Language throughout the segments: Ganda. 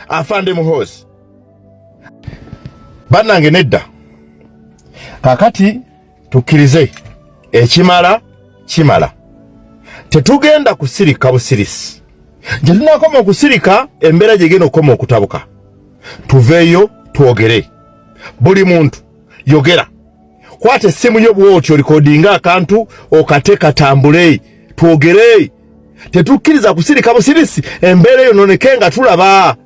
afande muhozi bannange nedda kakati tukkirize ekimala kimala tetugenda kusirika busirisi gye tunakoma okusirika embeera gye genda okukoma okutabuka tuveeyo twogere buli muntu yogera kwata essimu yo bw'otyo likodinga akantu okate katambule twogere tetukkiriza kusirika busirisi embeera eyo noneke nga tulaba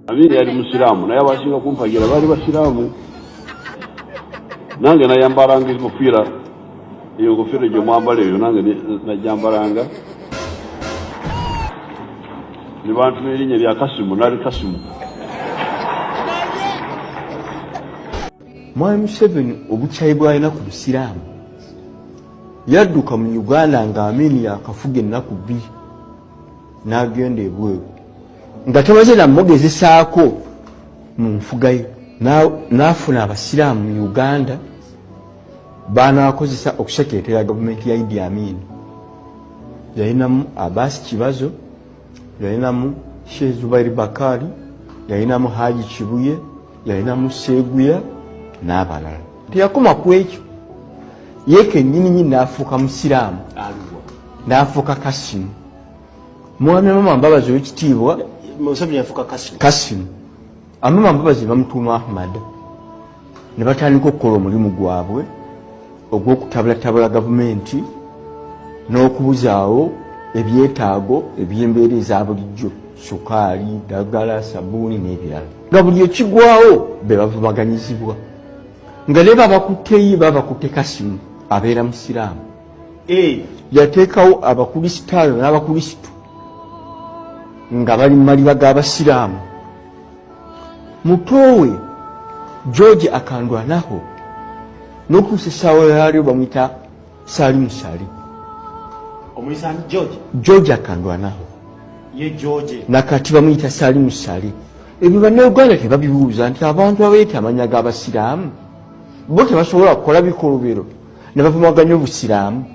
Amiri yali musiramu naye abasinga kumpagira bali basiramu nange nayambalanga enkofiira iyo enkofiira gye mwambala eyo nange najambalanga ne bantu n'erinnya lya Kasimu nali Kasimu. Mwami Museveni obukyayi bw'alina ku busiraamu yadduka mu Uganda nga Amini yakafuga ennaku 2 n'agenda ebweru nga tamaze namugezesaako mu nfuga ye n'afuna abasiraamu mu Uganda baanakozesa okusekeetera gavumenti ya Idi Amin. Yalinamu Abbas Kibazo, yalinamu Sheikh Zubair Bakari, yalinamu Haji Kibuye, yalinamu Seguya n'abalala. Teyakoma ku ekyo ye kennyini n'afuuka musiraamu n'afuuka Kasimu. Mwami Mama Mbabazi w'ekitiibwa Museveni yafuuka Kasimu. Amama Mbabazi bamutuuma Ahmad ne batandika okukola omulimu gwabwe ogw'okutabulatabula gavumenti n'okubuzaawo ebyetaago eby'embeera eza bulijjo sukaali, ddagala, sabuuni n'ebirala. Nga buli ekigwawo be bavumaganyizibwa nga ne babakutte babakutte Kasimu abeera musiraamu. Yateekawo abakristaayo n'abakristu nga bali mu maliba g'abasiraamu. Mutowe George akandwanaho n'okutuusa essaawa yaalyo bamuyita Salimu Sali. Omuyisani George akandwanaho ye George nakati bamuyita Salimu Sali. Ebyo bannayuganda tebabibuuza nti abantu abeeta amanya g'abasiraamu bo tebasobola kukola bikolobero ne bavumaganya obusiraamu.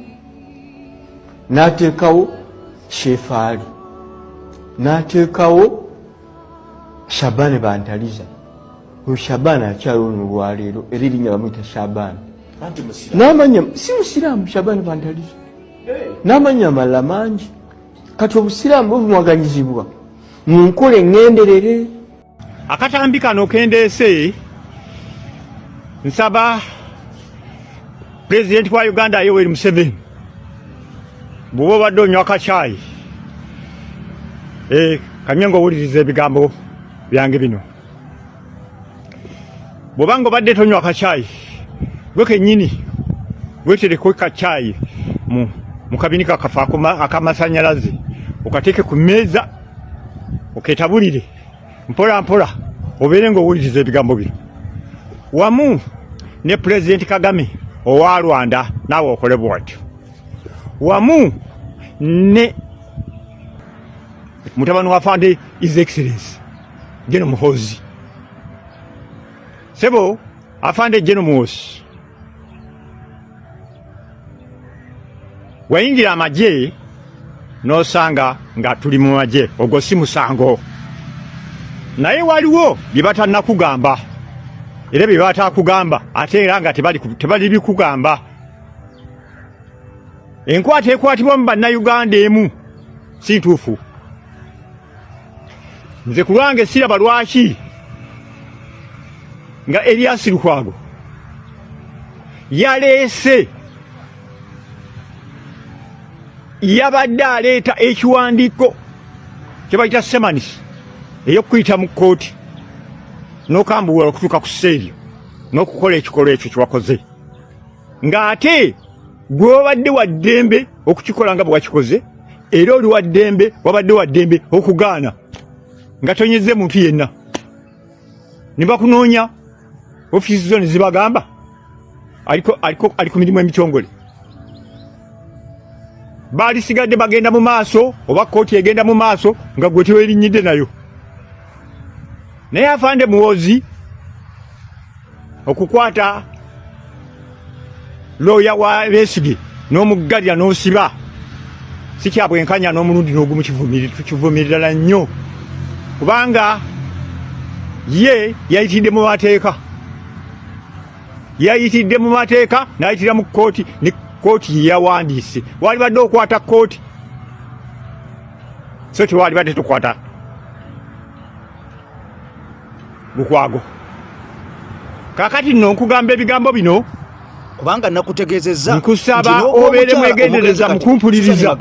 N'ateekawo Shefaali, n'ateekawo Shabani Bantaliza. Oyo Shabani akyalo n'olwaleero era erinnya bamuyita Shabani. N'amanya si musiraamu Shabani Bantaliza. N'amanya amalala mangi. Kati obusiraamu buvumaganyizibwa mu nkola engenderere. Akatambi kano kendeese nsaba President wa Uganda Yoweri Museveni bw'oba obadde onywa kacaayi kamyengo owuliriza ebigambo byange bino. Bw'obanga obadde tonywa kacaayi gwe kennyini weetereko kacaayi mu kabinika kafe akamasanyalaze okateeke ku mmeeza okeetabulire mpola mpola obeere ng'owuliriza ebigambo bino wamu ne President Kagame owa Rwanda naawe okole bw'atyo wamu ne mutabani wa Afande His Excellency General Muhoozi sebo Afande General Muhoozi wayingira amagye n'osanga nga tuli mu magye ogwo si musango naye waliwo bye batannakugamba era bye batakugamba ate era nga tebali bikugamba. Enkwata ekwatibwa mu bannayuganda emu si ntuufu. Nze ku lwange siraba lwaki nga Erias Lukwago yaleese yabadde aleeta ekiwandiiko kye bayita semanis ey'okuyita mu kkooti n'okambuwala okutuuka ku sseeryo n'okukola ekikolwa ekyo kyewakoze ng'ate gwe wabadde wa ddembe okukikola nga bwe wakikoze era oli wa ddembe wabadde wa ddembe okugaana nga tonyeze muntu yenna. Ne bakunoonya ofiisi zo ne zibagamba ali ku mirimu emitongole balisigadde bagenda mu maaso oba kkooti egenda mu maaso nga gwe tewerinnyidde nayo. Naye Afande Muhoozi okukwata looya wa Besigye n'omuggalira n'osiba sikyabwenkanya n'omulundi n'ogumu kivumirira nnyo kubanga ye yayitidde mu mateeka n'ayitira mu kkooti ne kkooti ye yawandiise wali badde okwata kkooti so tewali badde tukwata Lukwago kakati nno nkugamba ebigambo bino kubanga nakutegeezezza nkusaba obeere mwegendereza mukumpuliriza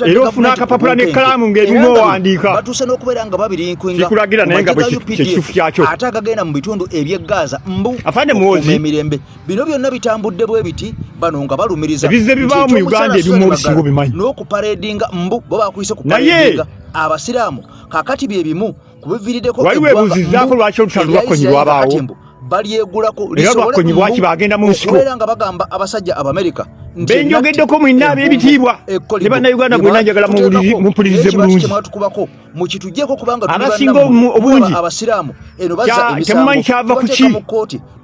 era ofuna akapapula n'ekkalaamu ng'ebimu owandiika batuuse n'okubeera nga babirinkwenga kikulagira naye nga bwe kyekifu kyakyo ate agagenda mu bitundu eby'eggaza mbu afande muwozi emirembe bino byonna bitambudde bwe biti bano nga balumiriza ebizze bibaawo mu Uganda ebimu obisinga obimanyi n'okupareedinga mbu bo baakuyise kupareedinga abasiraamu kakati bye bimu kubiviiriddeko waliwo ebuuzizzaako lwaki olutalo lwakkonyi lwabaawo balyegulako era lwakkonyi bwaki bagenda mu nsiko okubeera nga bagamba abasajja Abamerika benjogeddeko mwinna ab'ebitiibwa ne bannayuganda bwena njagala mumpulirize bulungi abasinga obungi temumanyi kyava ku ki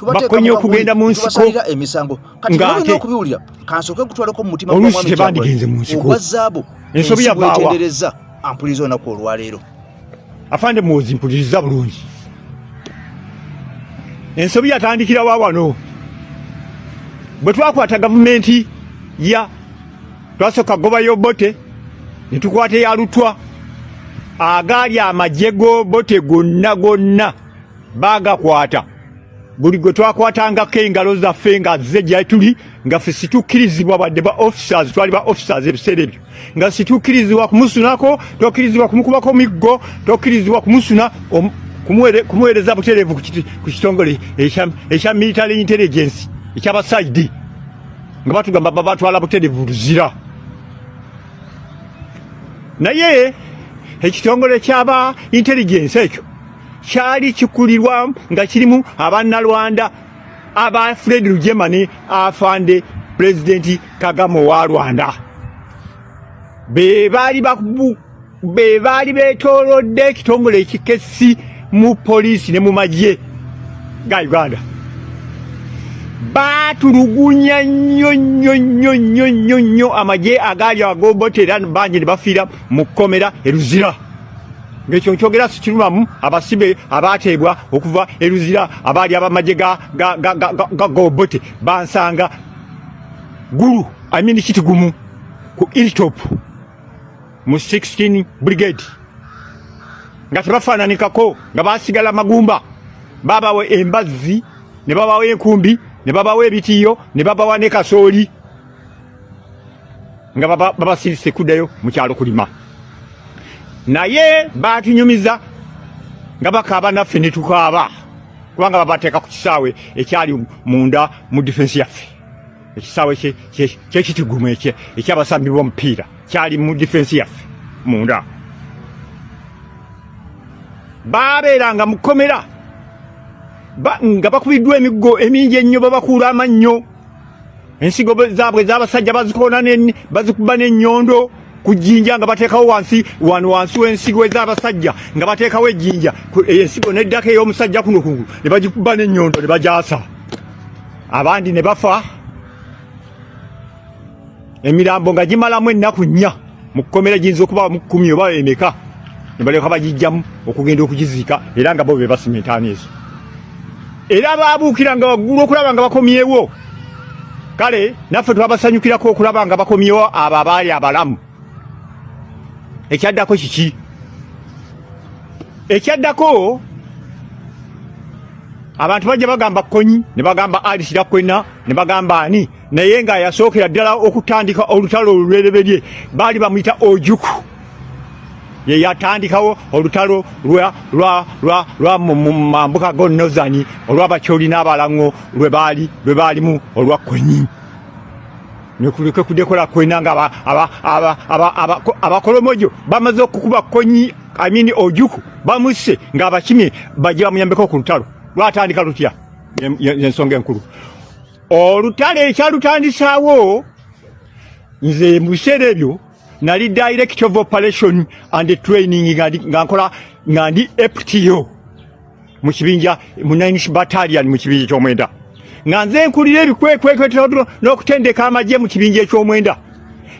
bakkonye okugenda mu nsiko ng'ate oluusi tebandigenze mu nsiko ensobi yavaawa ampuliriza olunaku olwaleero afande muwozi mpuliriza bulungi ensobi yatandikira wa wano bwe twakwata gavumenti twasooka gobayo Obote ne tukwata eya Lutwa agaali amagye g'Obote gonna baagakwata buli gwe twakwatangako engalo zaffe nga ze gye tuli nga ffe situkkirizibwa badde ba officers twali ba officers ebiseera ebyo nga situkkirizibwa kumusunako tokkirizibwa kumukubako miggo tokkirizibwa kumusuna kumuweereza butereevu ku kitongole ekya military intelligence eky'abasaidi nga batugamba babatwala butereevu luzira naye ekitongole ky'aba intelligence ekyo kyali kikulirwa nga kirimu abannalwanda aba Fred Rugema afande President Kagame wa Rwanda be baali beetoolodde ekitongole ekikessi mu poliisi ne mu magye ga Uganda baatulugunya nnyo amagye agaali ag'Obote era bangi ne bafiira mu kkomera eruzira ng'ekyo nkyogera sikirumamu abasibe abaateebwa okuva eruzira abaali abamagye g'Obote bansanga gulu kitigumu ku Hilltop mu 16 brigade nga tebafaananikako nga baasigala magumba babawe embazzi ne babawe enkumbi ne babawe ebitiyo ne babawa ne kasooli nga babasirise kuddayo mu kyalo kulima naye baatunyumiza nga bakaaba naffe ne tukaaba kubanga babateeka ku kisaawe ekyali munda mu defensi yaffe ekisaawe kyekitigumu ekyabasambi b'omupiira kyali mu defensi yaffe munda baabeeranga mu kkomera nga bakubiddwa emiggo emingi ennyo babakuula amannyo ensigo zaabwe z'abasajja bazikuba n'ennyondo ku jjinja nga bateekawo wansi w'ensigo ez'abasajja nga bateekawo ejjinja ensigo n'eddako ey'omusajja kuno kungulu ne bagikuba n'ennyondo ne bagyasa abandi ne bafa emirambo nga gimalamu ennaku 4 mu kkomera giyinza okuba mu 10 oba emeka ne baleka bagijjamu okugenda okugiziika era nga bo be basima entaani ezo era baabuukiranga waggulu okulaba nga bakomyewo kale naffe twabasanyukirako okulaba nga bakomyewo abo abaali abalamu ekyaddako kiki ekyaddako abantu bajja bagamba Kkonyi ne bagamba Alice Dakwena ne bagamba ani naye nga yasookera ddala okutandika olutalo olulwereberye baali bamuyita Ojuku ye yatandikawo olutalo lwa mambuka gonnozani olw'abakyoli n'abalaŋŋo lwe baalimu olwa Kkonyi nekuleke kudekola Kwena nga abakolomojo bamaze okukuba Kkonyi Ojuku bamuse nga abakimye bajja bamuyambeko ku lutalo lwatandika lutya yensonga enkulu olutalo ekyalutandisaawo nze mu biseera ebyo nali director of operation and training nga ndi FTO mu kibinja mu 9th battalion mu kibinja ky'omwenda nga nze nkulira ebikwekwekwetero n'okutendeka amagye mu kibinja eky'omwenda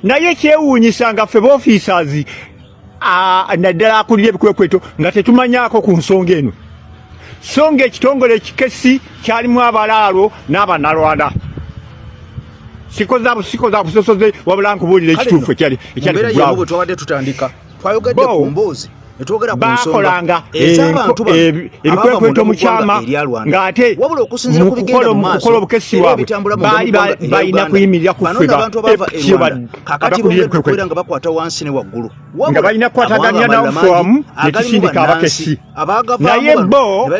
naye kyewuunyisa nga ffe officers naddala akulira ebikwekweto nga tetumanyako ku nsonga eno. So ng'ekitongole ekikesi kyalimu abalaalo n'abanalwanda. Sikoza busosoze wabula nkubuulira ekituufu ekyali mbeera yemu bwe twabadde tutandika twayogedde ku mboozi ne twogera ku nsonga ez'abantu ebikwekweto mu kyama ng'ate mu kukola obukesi waabwe baali balina kuyimirira ku ffe abakulira ebikwekweto nga bakwata wansi ne waggulu nga balina kukwataganya nawo ffe wamu ne tusindika abakesi naye bo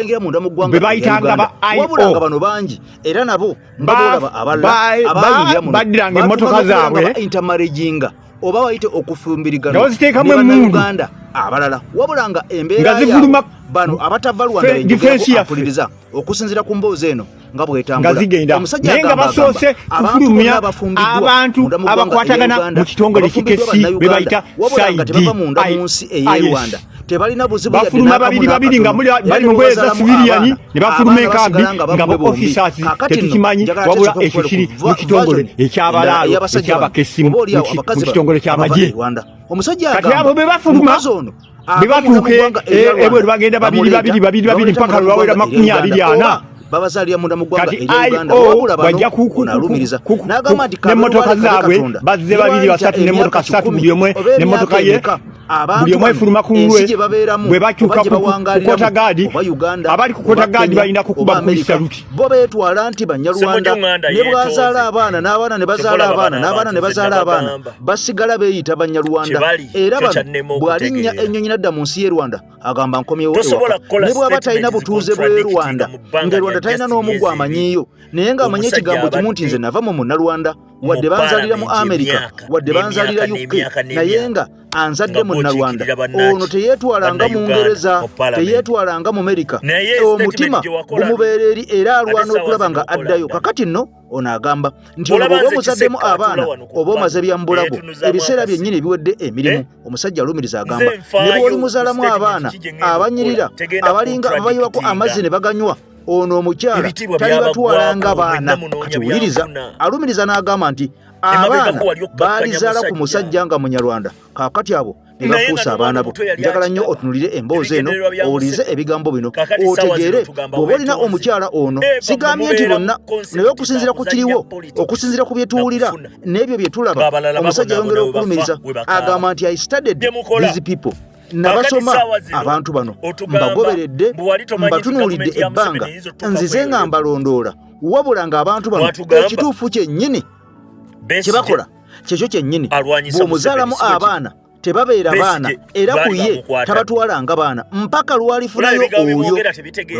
be bayitanga ba wabula nga bano bangi era nabo mbabolaba abalala baddiranga emmotoka zaabwe intermarriaginga oba bayite okufumbirigana ngaziteekamu emundu abalala wabula nga embeera bano abatava Rwanda akuliriza okusinzira ku mboozi eno nga bwetambula omusajja naye nga basoose kufulumya abantu abakwatagana mu kitongole kikesi be bayita Rwanda tebalina buzibu bafuluma babiri nga bali mu ngoye za civilian ne bafuluma enkambi nga bo officers tetukimanyi wabula ekyo kiri mu kitongole ekyabalaalo ekyabakesi mu kitongole ky'amagye omusajja kati abo be bafuluma bebatuuke ebweru bagenda babiri mpaka lwawera 24 babazalira munda mu ggwanga ery'Uganda wabula bajja kunalumiriza n'agamba nti n'emmotoka zaabwe bazze babiri basatu n'emmotoka ssatu buli omwe n'emmotoka ye buli omwe efuluma ku lulwe bwe bakyuka ku kota gaadi abali ku kota gaadi balina kukuba ku saluti bo beetwala nti Banyarwanda ne bwazaala abaana n'abaana ne bazaala abaana n'abaana ne bazaala abaana basigala beeyita Banyarwanda era bano bw'alinnya ennyonyi nadda mu nsi y'e Rwanda agamba nkomyewo ne bw'aba talina butuuze bw'e Rwanda ng'e Rwanda talina n'omu amanyiiyo naye ng'amanye ekigambo kimu nti nze nava mu Munnarwanda wadde banzalira mu Amerika wadde banzalira UK naye nga anzadde Munnarwanda ono teyeetwalanga mu Ngereza teyeetwalanga mu Amerika omutima gumubeera eri era alwana okulaba nga addayo kakati nno ono agamba nti ono bw'oba omuzaddemu abaana oba omaze byambulago ebiseera byennyini ebiwedde emirimu omusajja alumiriza agamba ne bw'oli muzaalamu abaana abanyirira abalinga abayiwako amazzi ne baganywa ono omukyala tali batwalanga baana kati wuliriza alumiriza n'agamba nti abaana baalizaala ku musajja nga Munyarwanda kakati abo ne bafuusa abaana bo njagala nnyo otunulire emboozi eno owulirize ebigambo bino otegeere bw'oba olina omukyala ono sigambye nti bonna naye okusinziira ku kiriwo okusinziira ku bye tuwulira n'ebyo bye tulaba omusajja yongera okulumiriza agamba nti I studied these people nabasoma abantu bano mbagoberedde mbatunuulidde ebbanga nzize nga mbalondoola wabula ng'abantu bano ekituufu kyennyini kye bakola kyekyo kyennyini bw'omuzaalamu abaana tebabeera baana era ku ye tabatwalanga baana mpaka lwalifunayo oyo bwe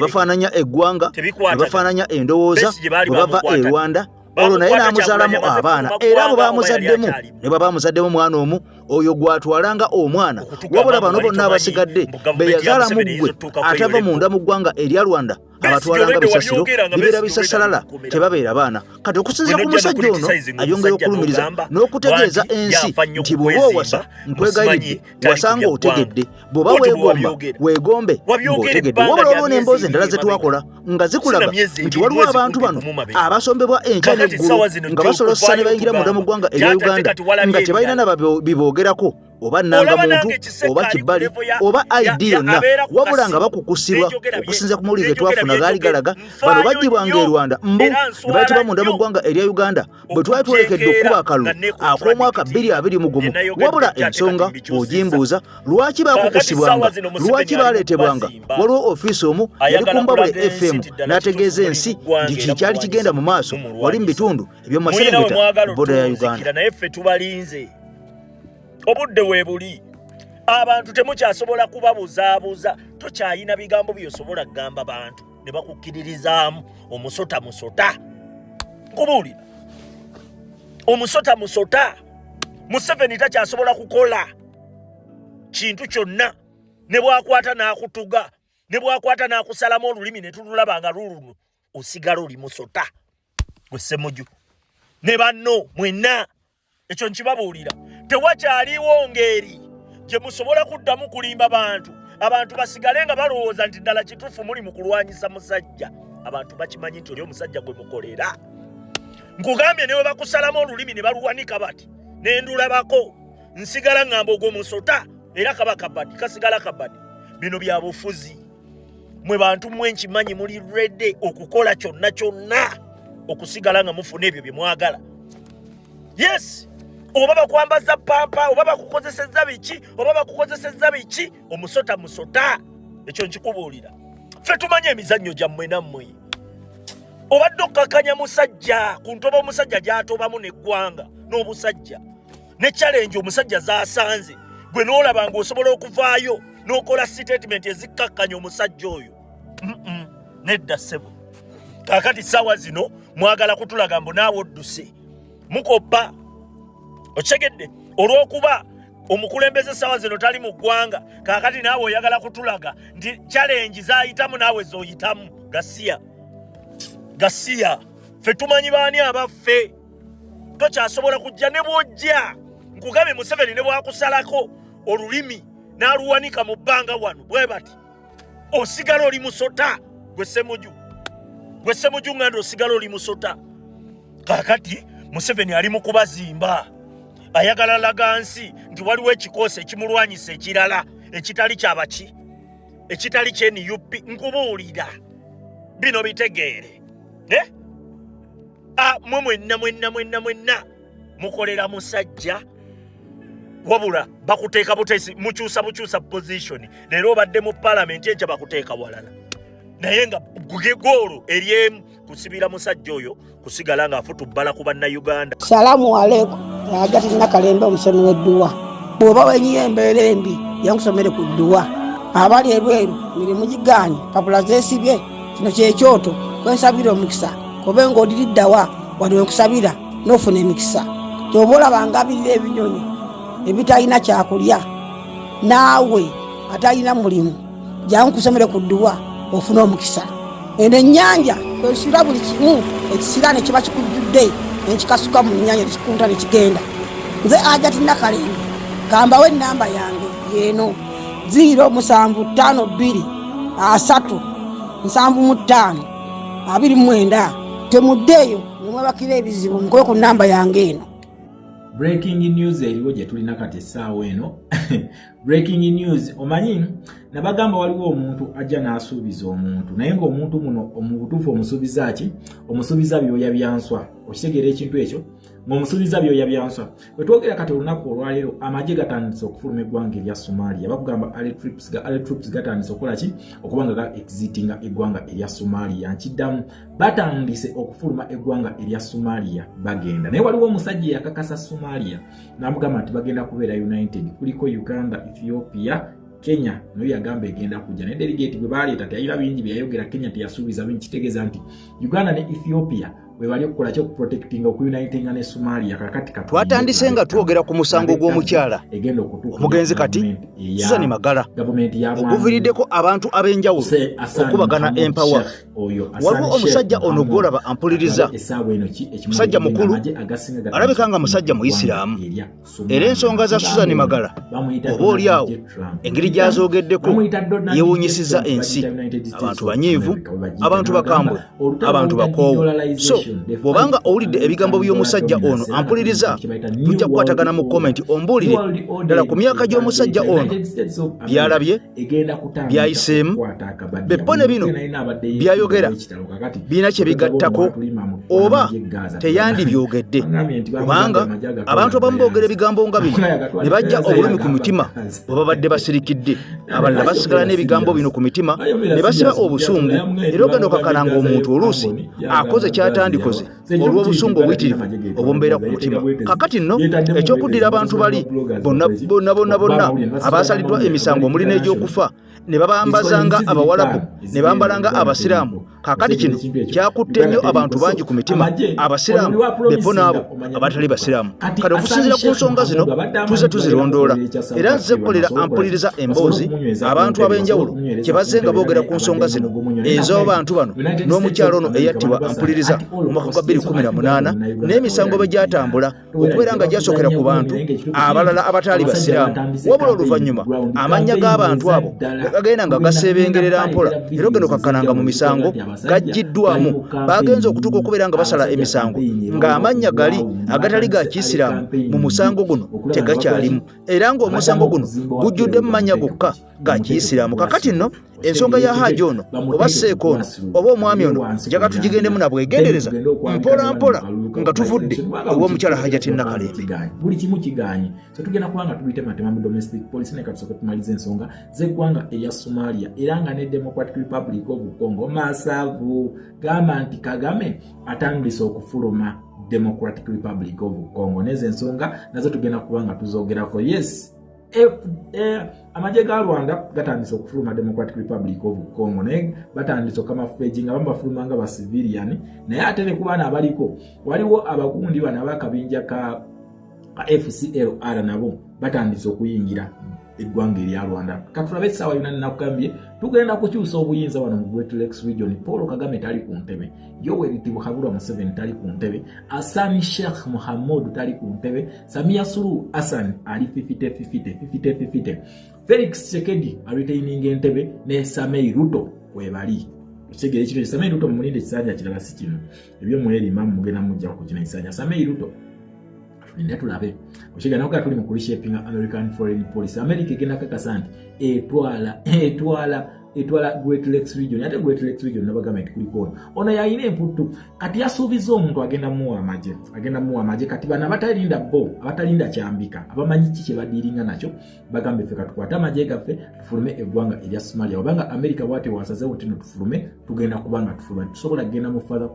bafaananya eggwanga bwe bafaananya endowooza bwe bava e Rwanda olwo naye n'amuzaalamu abaana era abo baamuzaddemu ne bwe baamuzaddemu mwana omu oyo gwatwalanga omwana wabula bano bonna abasigadde be yazaalamu ggwe atava munda mu ggwanga erya Rwanda abatwalanga bisasiro bibeera bisasalala tebabeera baana kati okusinziira ku musajja ono ayongera okulumiriza n'okutegeeza ensi nti bw'oba owasa nkwegayiridde wasanga otegedde bw'oba weegomba weegombe ng'otegedde wabula olwo n'emboozi endala ze twakola nga zikulaga nti waliwo abantu bano abasombebwa enkya n'eggulu nga basolosa ne bayingira munda mu ggwanga erya Uganda nga tebalina na biboogerako oba nnangamuntu oba kibbali oba ID yonna wabula nga bakukusibwa okusinza ku mawulire twafuna gaali galaga bano baggyibwanga e Rwanda mbu ne bayitibwa munda mu ggwanga erya Uganda bwe twali twerekedde okuba akalulu ak'omwaka 2021 wabula ensonga ogimbuuza lwaki bakukusibwanga lwaki baleetebwanga waliwo ofiisi omu yali ku Mbabule FM n'ategeeza ensi nti kikyali kigenda mu maaso wali mu bitundu eby'omu maserengeta mu bboda ya Uganda. Obudde weebuli abantu temukyasobola kubabuzaabuza tokyayina bigambo byosobola kugamba bantu ne bakukkiririzaamu omusota nkubuulira omusota Museveni takyasobola kukola kintu kyonna ne bwakwata n'akutuga ne bwakwata n'akusalamu olulimi ne tululaba nga luluno osigala oli musota gwe Ssemujju ne banno mwenna ekyo nkibabuulira tewakyaliwo ngeri gye musobola kuddamu kulimba abantu basigale nga balowooza nti ddala kituufu muli mu kulwanyisa musajja abantu bakimanyi nti oli omusajja gwe mukolera nkugambye ne bwe bakusalamu olulimi ne baluwanika bati nendulabako nsigala ngamba ogwo musota era kaba kabadi kasigala kabadi. Bino bya bufuzi. Mwe bantu mwenchi manyi muli ready okukola kyonna okusigala nga mufuna ebyo bye mwagala. Yes, oba bakwambaza pampa, oba bakukozesezza biki, oba bakukozesezza biki, omusota ekyo nkikubuulira. Ffe tumanye emizannyo gyammwe nammwe. Obadde okkakanya musajja ku ntoba omusajja gy'atobamu n'eggwanga n'obusajja ne challenge omusajja z'asanze gwe n'olaba ng'osobola okuvaayo n'okola statement ezikkakkanya omusajja oyo. Nedda ssebo. Kaakati ssaawa zino mwagala kutulaga mbu naawe odduse mukoppa okyegedde olw'okuba omukulembeze ssaawa zino tali mu ggwanga. Kaakati naawe oyagala kutulaga nti challenge z'ayitamu naawe z'oyitamu. Gasiya ffe tumanyi baani abaffe tokyasobola kujja ne bw'ojja nkugabe Museveni ne bwakusalako olulimi n'aluwanika mu bbanga wano bwe bati osigala oli musota gwe Ssemuju nganda osigala oli musota. Kaakati Museveni ali mu kubazimba ayagala laga nsi nti waliwo ekikoosi ekimulwanyisa ekirala ekitali kyabaki ekitali ky'NUP. Nkubuulira bino bitegeere. Mwenna mukolera musajja wabula bakuteeka butesi mukyusa position. Leero obadde mu parliament enkya bakuteeka walala naye nga gugegolo eryemu kusibira musajja oyo kusigala nga afutubbala ku bannayuganda. Salamu alaikum. Agati Nakalembe omusomi w'edduwa. Bw'oba wenyiye embeera embi yankusomere ku dduwa. Abali ebweru mirimu gigaanyi papula zeesibye kino kyekyoto kwensabira omukisa kobe ng'odiriddawa wali wenkusabira n'ofuna emikisa. Ky'oba olaba ngabirira ebinyonyi ebitalina kyakulya naawe atalina mulimu jankusomere ku dduwa ofuna omukisa. Eno ennyanja kwesira buli kimu ekisira ne kiba kikujjudde nekikasuka mu nnyanja nekikunta ne kigenda. Nze Agati Nakalembe kambawo ennamba yange yeeno 075237529 temuddeeyo nemwebakira ebizibu mukole ku nnamba yange eno. Breaking news eriwo gye tulina kati essaawa eno. Breaking news, omanyi nabagamba waliwo omuntu ajja n'asuubiza omuntu naye ng'omuntu muno omubutuufu omusuubiza ki? Omusuubiza byoya byanswa. Okitegeera ekintu ekyo ng'omusuubiza byoya byanswa. Bwe twogera kati olunaku olwaleero amagye gatandise okufuluma eggwanga erya Somalia. Bakugamba allied troops gatandise okukola ki? Okuba nga ga exitinga eggwanga erya Somalia. Nkiddamu batandise okufuluma eggwanga erya Somalia bagenda. Naye waliwo omusajja yakakasa Somalia n'amugamba nti bagenda kubeera united. Kuliko Uganda, Ethiopia, Kenya nayo yagamba egenda kujja. Ne delegate bwe baleeta teyayira bingi byayogera Kenya teyasuubiza bingi kitegeeza nti Uganda ne Ethiopia we bali okukola kyo protecting okunitinga ne Somalia kakati kati. Twatandise nga twogera ku musango gw'omukyala omugenzi kati Susan Magala oguviriddeko abantu ab'enjawulo okubagana Empower. Waliwo omusajja ono gw'olaba ampuliriza musajja mukulu alabika nga musajja Muisiraamu era ensonga za Susan Magala oba oliawo engeri gy'azoogeddeko yeewuunyisizza ensi. Abantu banyiivu, abantu bakambwe, abantu bakoowu. So bw'obanga owulidde ebigambo by'omusajja ono ampuliriza tujja kukwatagana mu komenti ombuulire ddala ku myaka gy'omusajja ono byalabye byayiseemu beppone bino byayogera birina kye bigattako oba teyandibyogedde kubanga abantu abamu boogera ebigambo nga bino ne bajja obulumi ku mitima bwe babadde basirikidde abalala basigala n'ebigambo bino ku mitima ne basiba obusungu era ogenda okakananga omuntu oluusi akoze kyatandikoze olw'obusungu obuyitirivu obumbeera ku mutima. Kakati nno ekyokuddira abantu bali bonna abasaliddwa emisango omuli n'egy'okufa ne babambazanga abawalabu ne bambalanga abasiraamu. Kakati kino kyakutte nnyo abantu bangi ku mitima, abasiraamu beppo n'abo abatali basiraamu. Kati okusinziira ku nsonga zino tuze tuzirondoola era nze kolera ampuliriza emboozi abantu ab'enjawulo kye bazze nga boogera ku nsonga zino ez'abantu bano n'omukyalo ono eyattibwa ampuliriza mu mwaka gwa 2018 n'emisango bwe gyatambula okubeera nga gyasookera ku bantu abalala abataali basiraamu. Wabula oluvannyuma amannya g'abantu abo gagenda nga gaseebengerera mpola era ogenda okakkananga mu misango gajjiddwamu bagenza okutuuka okubeera nga basala emisango ng'amannya gali agatali ga Kiisiraamu mu musango guno tegakyalimu era ng'omusango guno gujjudde mu mannya gokka ga Kiisiraamu. Kakati nno ensonga ya Hajji ono oba Seeko ono oba omwami ono njaga tugigendemu na bwegendereza mpola mpola nga tuvudde ew'omukyala Hajjati Nakalembe. Buli kimu kiganye so tugenda kubanga tubite matema mu domestic police ne katusoka tumaliza ensonga z'eggwanga erya Somalia era nga ne Democratic Republic of Congo masavu gamba nti Kagame atandise okufuluma Democratic Republic of Congo. Neze ensonga nazo tugenda kubanga tuzogerako. Yes, amaje ga Rwanda gatandise okufuluma Democratic Republic of Congo ne batandise kama fedging abamba fuluma nga ba civilian naye ate ne kubana abaliko waliwo abakundi bana bakabinja ka FCLR nabo batandise okuyingira eggwanga erya Rwanda. Katulabe sawa yona nakugambye tugenda kukyusa obuyinza wano mu Great Lakes region. Paul Kagame tali ku ntebe, Yoweri Tibuhaburwa Museveni tali ku ntebe, Hassan Sheikh Mohamud tali ku ntebe, Samia Suluhu Hassan ali 50-50, Felix Tshisekedi retaining entebe ne Samei Ruto webali. Ekigere kino Samei Ruto mulinde kisanja kirala si kino ebyo mweri mamu mugenda mujja kukina kisanja Samei Ruto ndio tulabe oshigana ko tuli mu kureshaping American foreign policy. America egenda kakasa nti etwala Great Lakes region ate Great Lakes region nabagamba nti kuliko ono yayina emputtu kati yasuubiza omuntu agenda muwa amaje kati bana batalinda bo abatalinda kyambika abamanyi kiki badiringa nacho bagambe ffe katukwata amaje gaffe tufulume eggwanga erya Somalia obanga America bwate wasaze utino tufulume tugenda kubanga tufulume tusobola genda mu further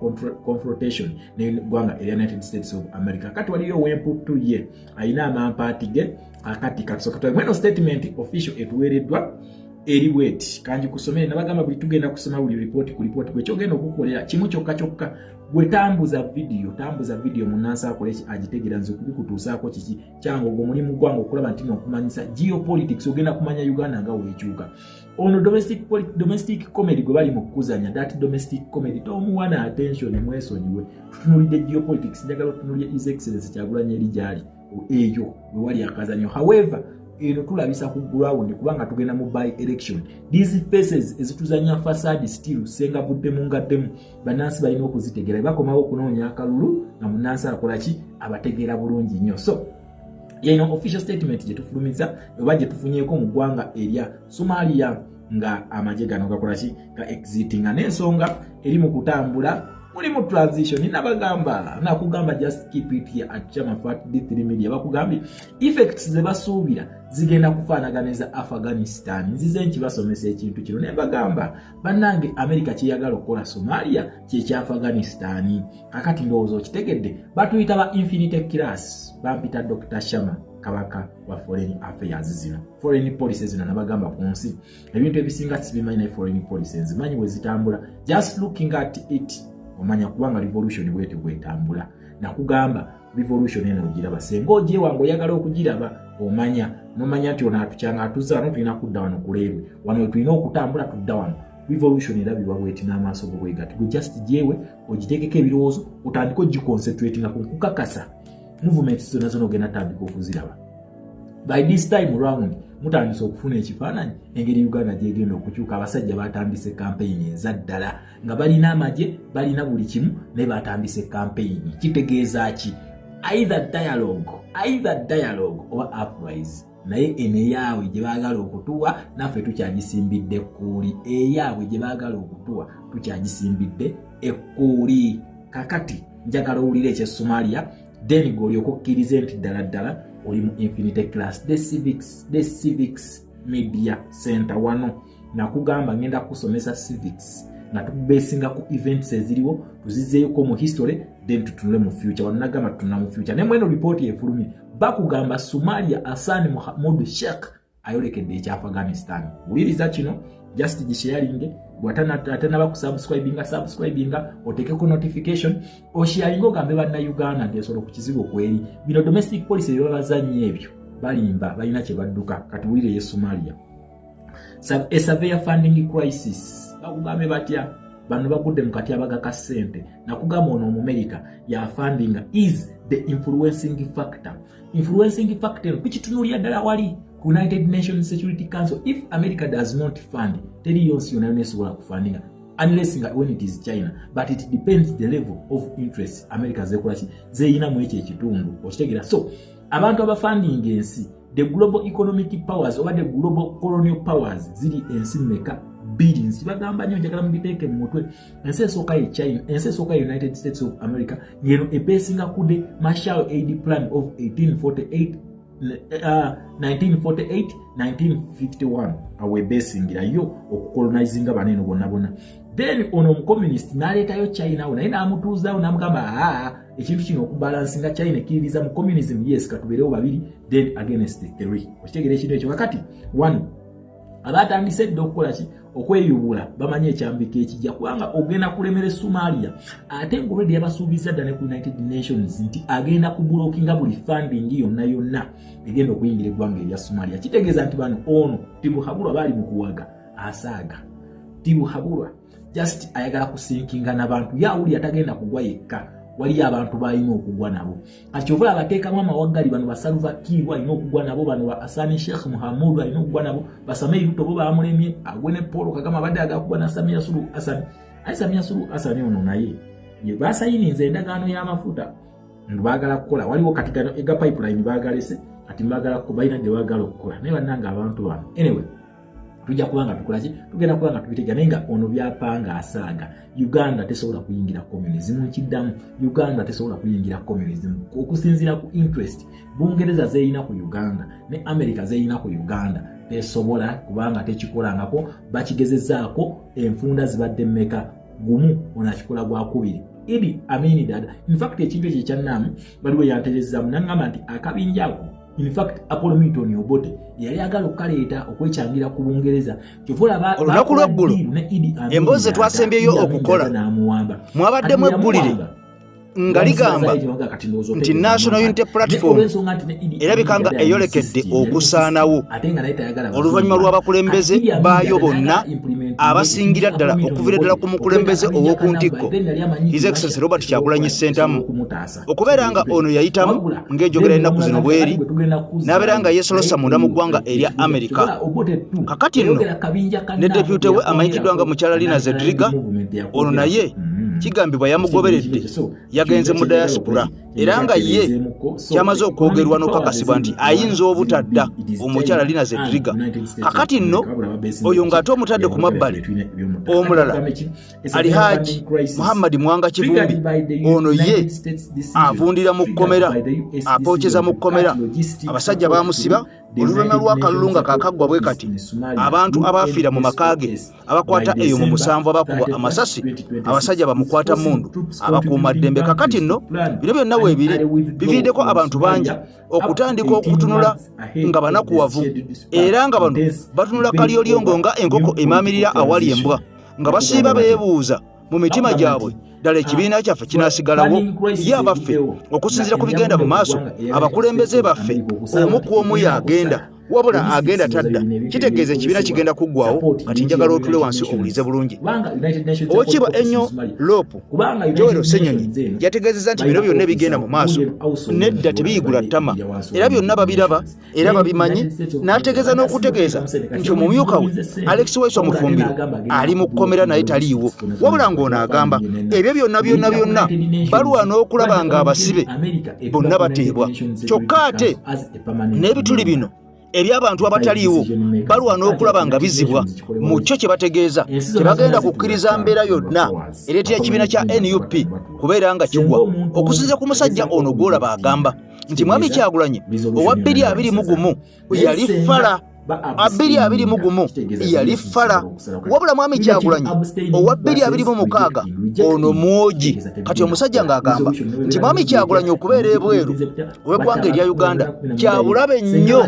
confrontation n'eggwanga erya United States of America. Kati waliyo wemputtu ye ayina amampatige akati katusoka mweno statement official etuwereddwa eri bweti kanji kusomera nabagamba buli tugenda kusoma buli report ku report gwe kyogenda okukolera kimu kyokka gwe tambuza video munansa akole agitegera nze kubikutuusaako kiki kyango gwo mulimu gwango okulaba nti nokumanyisa geopolitics ogenda kumanya Uganda nga weekyuka ono domestic comedy gwe bali mu kukuzanya that domestic comedy tomuwana attention mwesonyiwe tutunulidde geopolitics njagala tutunulye His Excellency Kyagulanyi eri gyali eyo wali akazanyo. However eno tulabisa ku ground kubanga tugenda mu by election these faces ezituzanya facade still senga budde mungaddemu banansi balina okuzitegera bakomawo okunoonya akalulu na munansi akolaki abategeera bulungi nnyo. So yeno official statement gye tufulumiza oba gye tufunyeeko mu ggwanga erya Somalia nga amaje gano gakolaki ga exiting n'ensonga eri mu kutambula mulimu transition nabagamba nakugamba just keep it here at Chama Fat D3 Media bakugambi effects ze basuubira zigenda kufaanaganeza Afghanistan nzize nki basomesa ekintu kino ne bagamba bannange America kiyagala okukola Somalia kye Afghanistan kakati ndowooza okitegedde batuyita ba Infinite Class bampita Dr. Shama Kabaka wa foreign affairs zino foreign policies zino nabagamba ku nsi ebintu ebisinga sibimanyi foreign policies manyi we zitambula just looking at it omanya kubanga revolution bwete bwetambula nakugamba revolution eno ogiraba senga oje wango yagala okugiraba omanya nomanya nti ona atukyanga atuzza no tulina kudda wano kuleerwe wano tulina okutambula tudda wano revolution erabibwa bweti n'amaaso bwegati gwe just jewe ogitegeka ebirowoozo otandika ogiconcentratinga ku kukakasa movements zonna zonna ogenda tandika okuziraba. By this time round mutandise okufuna ekifaananyi engeri Uganda gyegenda okukyuka. Abasajja batandise campaign ezaddala nga balina amaje balina buli kimu ne batandise campaign. Kitegeeza ki? Either dialogue oba uprise naye eneyaabwe gye baagala okutuwa naffe tukyagisimbidde ekkuuli eyaabwe gye baagala okutuwa tukyagisimbidde ekkuuli. Kakati njagala owulire ekye Somalia then goli okukkiriza nti ddala oli mu Infinite Class the civics media center wano nakugamba ngenda kusomesa civics na tubesinga ku events eziriwo tuzizeeko mu history then tutunule mu future wanagamba tutuna mu future ne mweno report yefulumi bakugamba Somalia Hassan Mohamud Sheikh ayolekedde ekya Afghanistan. Wuliriza kino just gisharinge atana bakusubscribinga otekeko notification osharingo gambe banna Uganda ndesolo ku kizibu kweri bino domestic policy byabazanyi ebyo balimba balina kye badduka kati wulire ye Somalia a severe funding crisis bakugambe batya bano bagudde mukati abagaka sente nakugamba ono mu America ya funding is the influencing factor kukitunulya ddala wali United Nations Security Council. If America does not fund teri yonsi yona nesobola kufundinga unless when it is China, but it depends the level of interest America zeyina mu ekyo ekitundu okitegeera. So abantu abafunding ensi, the global economic powers oba the global colonial powers ziri ensi meka billions bagamba nnyo njagala mubiteeke mu mutwe. Ensi esooka ye China, ensi esooka ye United States of America ngeno ebesinga ku the Marshall Aid Plan of 1948-1951 awe besingirayo okukolonizinga banene bonna. Then ono omucommunist n'aleetayo China naye n'amutuuzaawo n'amugamba ekintu kino okubalansinga China ekkiririza mu communism, yes katubeerewo babiri then against the three. Okitegeera ekintu ekyo kakati one abatandise dde okukola ki okweyubula bamanye ekyambika ekijja kubanga ogenda kulemera Somalia ate ng'olwedi yabasuubiza ddala ne ku United Nations nti agenda kubulookinga buli funding yonna egenda okuyingira eggwanga erya Somalia. Kitegeeza nti bano ono Tibuhaburwa baali mu kuwaga asaaga. Tibuhaburwa just ayagala kusinkinga n'abantu yawuli atagenda kugwa yekka, wali abantu balina okugwa nabo. Kati kyova abateekamu amawaggali bano Salva Kiir alina okugwa nabo, bano Hassan Sheikh Mohamud alina okugwa nabo, Samia Ruto bo bamulemye, agwe ne Paul Kagame abadde agakugwa na Samia Suluhu Hassan. Samia Suluhu Hassan ono naye ye basayininze endagaano y'amafuta baagala kukola, waliwo katigano ega pipeline baagalese kati baagala ko balina gye baagala okukola naye bannanga abantu bano. Anyway tujja kubanga tukola ki, tugenda kubanga tubiteega naye nga ono byapanga asaaga. Uganda tesobola kuyingira communism, nkiddamu Uganda tesobola kuyingira communism okusinziira ku interest Bungereza zeyina ku Uganda ne America zeyina ku Uganda tesobola kubanga tekikolangako, bakigezezaako enfunda zibadde mmeka gumu onakikola gwa kubiri. Idi Amin Dada in fact ekintu ekyo kyannaamu baliwe yanterezaamu nangamba nti akabinja ako in fact Apollo Milton Obote yali agala okaleeta okwekyangira ku Bungereza. Kyovula olunaku lw'eggulu emboozi twasembyeyo okukola mwabadde mweggulire nga ligamba nti National Unity Platform erabika nga eyolekedde okusaanawo oluvannyuma lw'abakulembeze baayo bonna abasingira ddala okuviira ddala ku mukulembeze ow'oku ntikko His Excellency Robert Kyagulanyi Ssentamu okubeera nga ono yayitamu ng'enjogera ennaku zino bweri n'abeera nga yeesolosa munda mu ggwanga erya Amerika. Kakati nno ne depute we amanyikiddwa nga mukyala Lina Zedriga ono naye kigambibwa yamugoberedde yagenze mu diaspora era nga ye kyamaze okwogerwa n'okukakasibwa nti ayinza obutadda omukyala Lina Zedriga. Kakati nno oyo ng'ate omutadde ku mabbali omulala Alhaji Muhammad Mwanga Kivumbi ono ye avundira mu kkomera apookeza mu kkomera abasajja baamusiba oluvannyuma lw'akalulu nga kaakaggwa bwe kati abantu abaafiira mu makaage abakwata eyo mu musanvu abakubwa amasasi abasajja bamukwata mundu abakuuma ddembe. Kakati nno bino byonna weebiri biviiddeko abantu bangi okutandika okutunula nga banakuwavu era nga bano batunula kalyolyongo nga enkoko emaamirira awali embwa nga basiiba beebuuza mu mitima gyabwe ddala ekibiina kyaffe kinaasigalawo ye abaffe okusinziira ku bigenda mu maaso abakulembeze baffe omu ku omu y'agenda wabula agenda tadda kitegeeza ekibiina kigenda kuggwawo. Kati njagala otule wansi owulize bulungi. Oweekitiibwa ennyo Loopu Joel Ssenyonyi yategeezezza nti bino byonna bigenda mu maaso nedda tebiyigula ttama era byonna babiraba era babimanyi, n'ategeeza n'okutegeeza nti omumyuka we Alex Waiso Mufumbiro ali mu kkomera naye taliiwo, wabula ng'ono agamba ebyo byonna balwana okulaba nga abasibe bonna bateebwa. Kyokka ate n'ebituli bino eby'abantu abataliiwo balwana okulaba nga bizibwa mu kyo kye bategeeza tebagenda kukkiriza mbeera yonna ereetera ekibiina kya NUP kubeera nga kigwa okusinza ku musajja ono gw'olaba agamba nti Mwami Kyagulanyi owa 2021 yali fala 2021 yali fala, wabula Mwami Kyagulanyi owa 2026 ono mwogi. Kati omusajja ng'agamba nti Mwami Kyagulanyi okubeera ebweru ow'eggwanga erya Uganda kyabulabe nnyo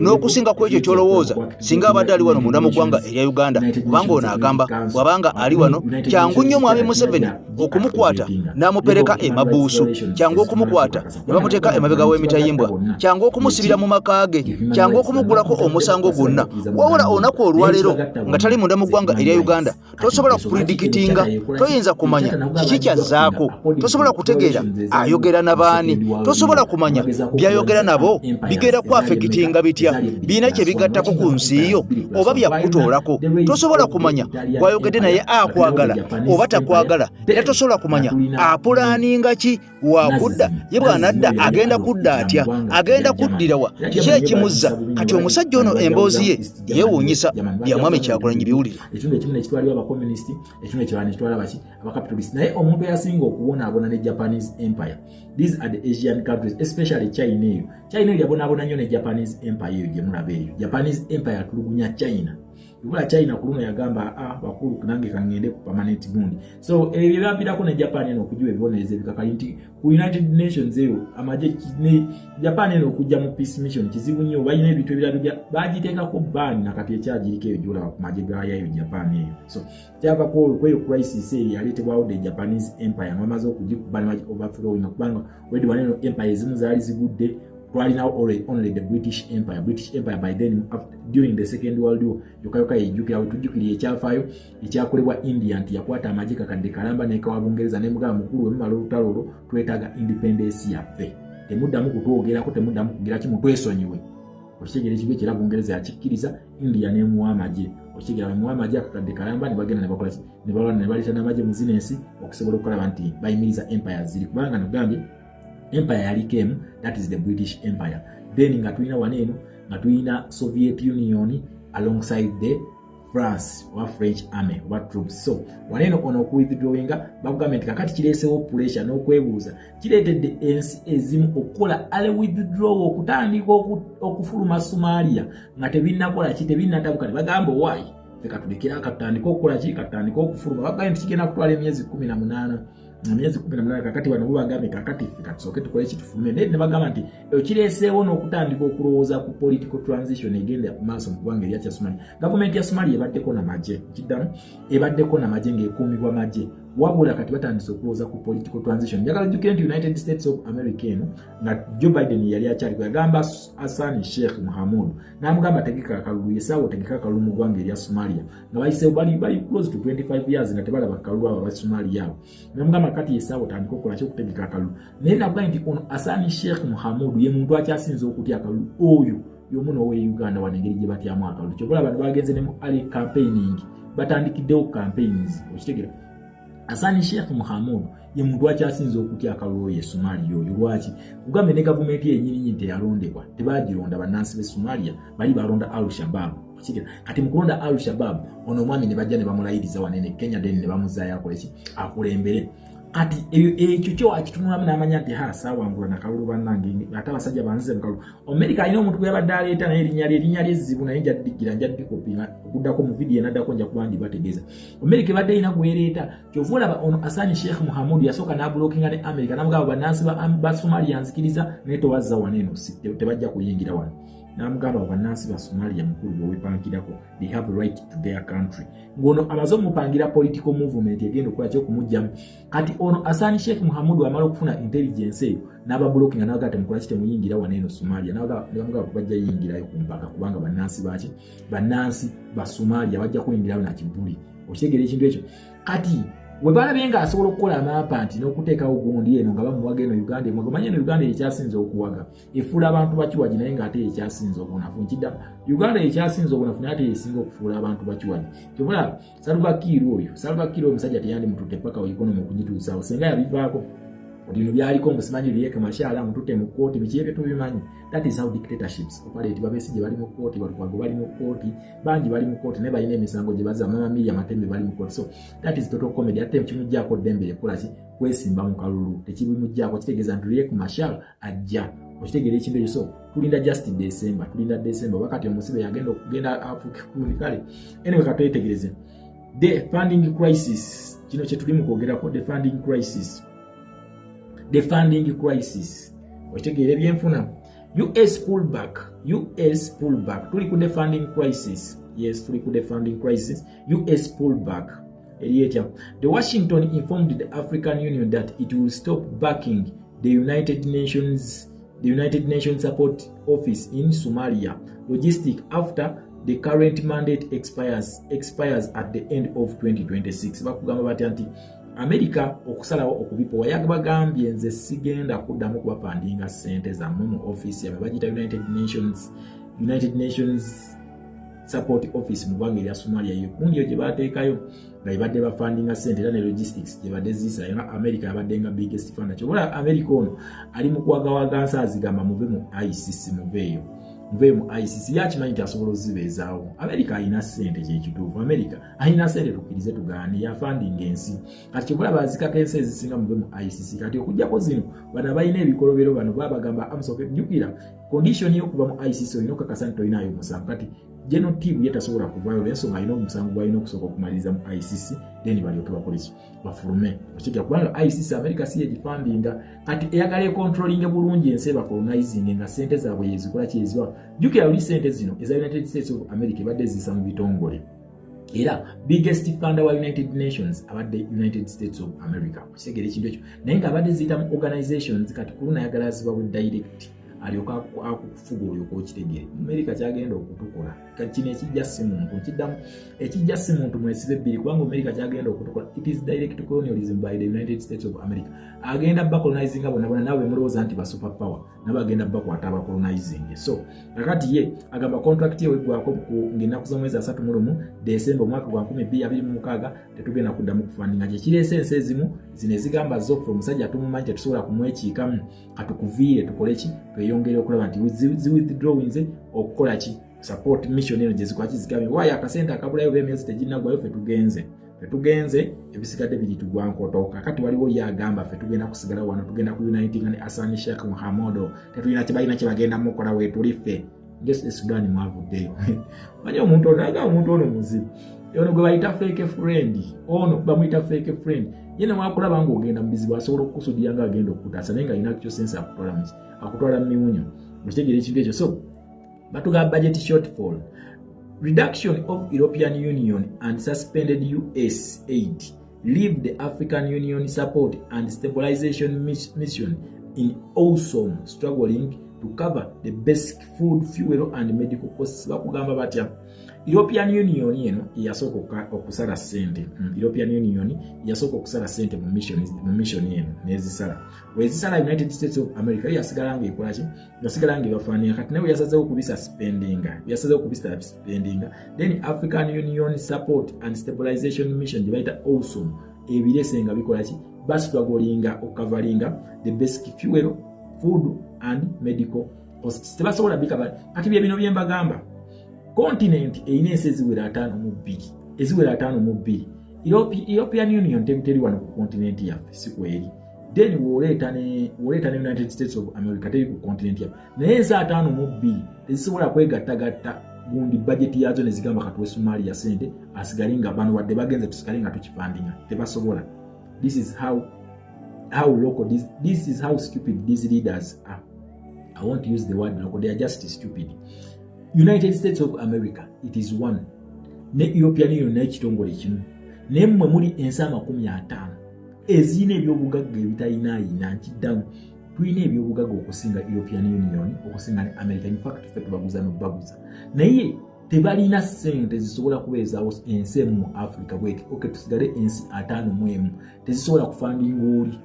n'okusinga ku ekyo ky'olowooza singa abadde ali wano munda mu ggwanga erya Uganda, kubanga ono agamba bw'abanga ali wano kyangu nnyo Mwami Museveni okumukwata n'amupereka emabuusu, kyangu okumukwata ne bamuteeka emabega w'emitayimbwa, kyangu okumusibira mu makaage kyangu okumugulako omusango gwonna wabula olunaku olwaleero nga tali munda mu ggwanga erya Uganda tosobola kupredikitinga, toyinza kumanya kiki kyazzaako, tosobola kutegeera ayogera n'abaani, tosobola kumanya byayogera nabo bigenda kwafekitinga bitya, birina kye bigattako ku nsi yo oba byakutoolako, tosobola kumanya gwayogedde naye akwagala oba takwagala, era tosobola kumanya apulaaninga ki wakudda, ye bw'anadda agenda kudda atya, agenda kuddira wa, kiki ekimuzza. Kati omusajja ono emboozi ye yeewuunyisa, bya Mwami Kyagulanyi biwulire. Ekitundu ekimu ne kitwalibwa abakomunisiti, ekitundu ekirala ne kitwala baki abakapitalisiti, naye omuntu eyasinga okubonaabona ne Japanese Empire. These are the Asian countries, especially China eyo. China eyo yabonaabona nnyo ne Japanese Empire eyo gye mulaba eyo. Japanese Empire atulugunya China. Ibula China kuluno yagamba bakulu nange kangende ku permanent gundi. So ebirabirako ne Japan eno okujiwa ebibonereze bikakali nti ku United Nations eyo amaje ne Japan eno okujja mu peace mission kizibu nnyo, bayina ebintu ebirala bagiteekako ban nakati ekyagiriko eyo gyolaba ku maje gayo Japan eyo. So kyava kweyo crisis eyo yaleetebwawo the Japanese Empire bamaze okugikuba ne overthrowing kubanga wedi waneno empire ezimu zaali zigudde. Right now only the British Empire. British Empire by then during the Second World War yokayoka ejjukira utujjukira ekyafayo ekyakolebwa India nti yakwata amajika kadde kalamba n'ekawa Bungereza ne mugaba mukulu wemala olutalo olwo twetaaga independence yaffe. Temuddamu kutwogerako, temuddamu kugira kimu, twesonyiwe. Okitegeera ekibi ekira Bungereza yakikkiriza, India n'emuwa amagye. Okitegeera bemuwa amagye akakadde kalamba ne bagenda ne bakola ki, ne balwana ne baleeta n'amagye mu zino ensi okusobola okulaba nti bayimiriza empire ziri, kubanga nagambye empire yalikemu, that is the British Empire. Then nga tulina waneno nga tulina Soviet Union alongside the France or French army or troops. So waneno ono okuwithdrawinga bagavumenti kakati kireesewo pressure n'okwebuuza kireetedde ensi ezimu okukola ale withdraw okutandika okufuluma Somalia nga tebinnakola ki, tebinnatabuka, ne bagamba owaayi feka tulekera katandika okukola ki, katandika okufuluma. Bagambye kigenda kutwala emyezi 18 myezi 18 kakati wano bubagambe kakati katusooke tukole kitufulume ne bagamba nti kireeseewo n'okutandika okulowooza ku political transition egenda maaso mu ggwanga erya Somalia. Gavumenti ya Somalia ebaddeko n'amagye, kiddamu ebaddeko n'amagye ng'ekuumibwa magye, wabula kati batandise okulowooza ku political transition. Njagala jjukira nti United States of America eno nga Joe Biden yali akyali yagamba Hassan Sheikh Mohamud n'amugamba tegeka akalulu, yesaawo tegeka akalulu mu ggwanga erya Somalia, nga bayiseewo bali close to 25 years nga tebalaba akalulu abo aba Somalia abo, n'amugamba kati yesaawo tandika okukola ki okutegeka akalulu. Naye nagamba nti ono Hassan Sheikh Mohamud ye muntu akyasinze okutya akalulu oyo y'omu n'owe Uganda wano engeri gye batyamu akalulu. Kyokkola abantu bagenze ne mu ali campaigning, batandikiddewo campaigns, okitegeera. Hassan Sheikh Mohamud ye muntu akyasinze okutya akalulu ye Somalia oyo. Lwaki? Kugambe ne gavumenti yennyini teyalondebwa, tebagironda bannansi b'e Somalia, bali balonda Al-Shabaab. Kati mu kulonda Al-Shabaab ono omwami ne bajja ne bamulayiriza wanene Kenya, then ne bamuzaayo akole ki, akulembere. Kati ekyo kyo akitunulamu n'amanya nti saawangula nakalulu bannange ate abasajja banzize mu kalulu. America alina omuntu gwe yabadde aleeta naye erinnya ly'ezzibu, naye njadikopinga okuddako mu vidiyo enaddako nja kuba ndi bategeeza. America ebadde erina gwe yereeta, kyova olaba ono Hassan Sheikh Mohamud yasooka n'abulookinga ne America n'amugamba bannansi ba Somalia nzikiriza naye tobazza waneeno, tebajja kuyingira wano. N'amugamba bannansi ba Somalia mukulu bwewepankirako, they have a right to their country. Ngono amaze omupangira political movement egenda okukola ki okumugyamu. Kati ono Hassan Sheikh Mohamud amala okufuna intelligence eyo n'ababulokinga n'abaga temukola ki, temuyingira waneeno Somalia, n'abagamba bajja yingirayo ku mpaka kubanga bannansi baki, bannansi ba Somalia bajja kuyingirayo na kibuli. Okitegeera ekintu ekyo. Kati we balabye nga asobola okukola amapa nti n'okuteekawo gundi eno nga bamuwaga eno Uganda emwaga, manyi eno Uganda ekyasinze okuwaga efuula abantu bakiwagi naye ng'ate ekyasinze obunafu nkiddamu. Uganda ekyasinze obunafu naye ate esinga okufuula abantu bakiwagi. Kyobula Salva Kiir oyo omusajja teyandimutute paka economy okugituusaawo singa yabivaako. Bino byaliko musimanyi Riek Machar amututte mu kkooti, biki ebyo tubimanyi. That is how dictatorships operate. Babesije bali mu kkooti, Balukwaggo bali mu kkooti, bangi bali mu kkooti, ne balina emisango gye bazza, Mama Miriam Matembe bali mu kkooti. So that is total comedy. Ate kimujjaako ddembe ekola ki, kwesimba mu kalulu, tekibimujjaako, kitegeeza nti Riek Machar ajja. Okitegeera ekintu ekyo. So tulinda just December, wakati omusibe yagenda okugenda afuuke kundi kale. Anyway, katwetegereze the funding crisis, kino kye tuli mu kwogerako, the funding crisis. The funding crisis. Okitegeera ebyenfuna. US pullback. Tuli ku the funding crisis. Yes, tuli ku the funding crisis. US pullback. The Washington informed the African Union that it will stop backing the United Nations the United Nations Support Office in Somalia logistic after the current mandate expires at the end of 2026. Bakugamba bati anti America okusalawo okubipowa yagambye nze sigenda kuddamu kubapandinga sente za mu office ya bagita United Nations Support Office mu bangi ya Somalia yukundi yo gyebateekayo nga ibadde bafandinga sente era ne logistics gyebadde zisa era America yabadde nga biggest funder kyobola America ono ali mu kwagawagansa azigamba muve mu ICC muve mu ICC yakimanyi nti asobola ozibeezaawo. America alina sente kyekituufu. America alina sente tukirize tugaane yafandinga ensi kati kyobola bazikako ensi ezisinga muve mu ICC kati okujjako zino bano balina ebikolobero bano babagamba amusoke jjukira condition y'okuva mu ICC olina okakasa nti olinayo omusango kati General team yetasobola kuvaayo ensonga alina omusango gwalina okusooka okumaliriza mu ICC then balyoke bakoleki bafurume okikira kubanga ICC America si yegifandinga kati eyagala controlling bulungi ensi bacolonizing nga sente zaabwe yezikola kyeziwa jukira oli sente zino eza United States of America badde zisa mu bitongole era biggest funder wa United Nations abadde United States of America okisegera ekintu ekyo naye nga abadde ziyita mu organizations kati kuluna yagala zibawe direct alioka akufuga olyoka okitegere America kyagenda okutukola kino ekijja si muntu kiddamu ekijja si muntu mwesibe bbiri kubanga America kyagenda okutukola it is direct colonialism by the United States of America agenda bacolonizing abona nawe mulowooza nti ba super power nabo agenda bakwata abacolonizing so kakati ye agamba contract ye wegwako ng'ennaku z'omwezi 3 December mwaka gwa 2026 tetugenda kuddamu kufandinga kyekirese ensi ezimu zine zigamba zo omusajja tumumanyi tetusobola kumwekiikamu katukuviire tukoleki tweyongere okulaba nti withdrawing okukola ki support mission eno gyezikwaki zigambe waye akasente akabulayo b'emyezi teginnagwayo fetugenze ebisigadde biri tugwankotoka kati waliwo yagamba fetugenda kusigala wano tugenda ku uniting ne Hassan Sheikh Mohamud tetulina kibalina kibagenda mukola wetulife ngese Sudan mwavuddeyo manye omuntu ono muzibu ono gwe bayita fake friend ono bamuyita fake friend yena mwakulaba ng'ogenda mu bizibu asobola okukusudira nga agenda okutaasa naye nga alina kyo sense akutwala mu miwunyo mukitegere ekintu ekyo so batugamba budget shortfall reduction of European Union and suspended US aid leave the African Union support and stabilization mission in awesome struggling to cover the basic food, fuel and medical costs. Bakugamba batya European Union yeno yasoka okusala sente European Union yasoka okusala sente mu mission yeno nezisala wezisala United States of America yasigalanga ekolachi yasigalanga bafania kati nawe yasaze okubisa spending then African Union support and stabilization mission dibaita awesome ebiresenga bikolachi basitwagolinga okavalinga the basic fuel, food and medical costs. Tebasobola bikaba kati bino byembagamba continent eyina ensi eziwera 5 mu 2 European Union teri wano ku continent yaffe si kweri then woleeta ne United States of America teri ku continent yaffe naye ensi 5 mu 2 tezisobola kwegattagatta gundi budget yazo ne zigamba katwe Somalia sente asigalinga bano wadde bagenze tusigalinga tukifandinga tebasobola. This is how local this is how stupid these leaders are. I won't use the word local, they are just stupid. United States of America, it is one. Ne European Union n'ekitongole kimu. Nemmwe muli ensi 50 ezina ebyobugagga ebitayinaayina nkiddamu. Tulina ebyobugagga okusinga European Union, okusinga ne America. In fact, ffe tubaguza n'obaguza. Naye tebalina sente zisobola kubeezaawo ensi mu Africa bweti. Okay, tusigale ensi 5 mu 1 tezisobola kufandinga oli.